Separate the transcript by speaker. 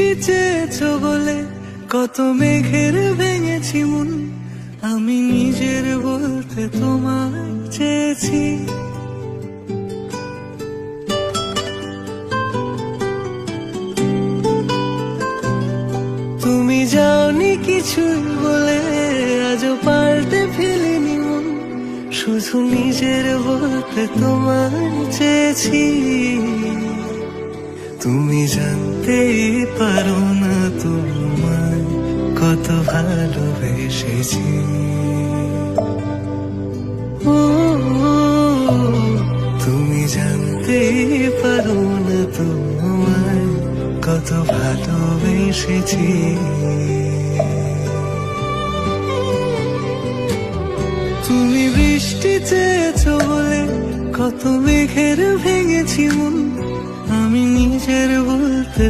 Speaker 1: বৃষ্টি চেয়েছো বলে কত মেঘের ভেঙেছি মন, আমি নিজের বলতে তোমায় চেয়েছি। তুমি যাওনি কিছুই বলে আজও পাল্টে ফেলিনি মন, শুধু নিজের বলতে তোমায় চেয়েছি। তুমি জানতেই পারো না তোমায় কত ভালোবেসেছি। ও তুমি জানতেই পারো না তোমায় কত ভালোবেসেছি। তুমি বৃষ্টি চেয়েছো বলে কত মেঘের ভেঙেছি মন, আমি নিজের বলতে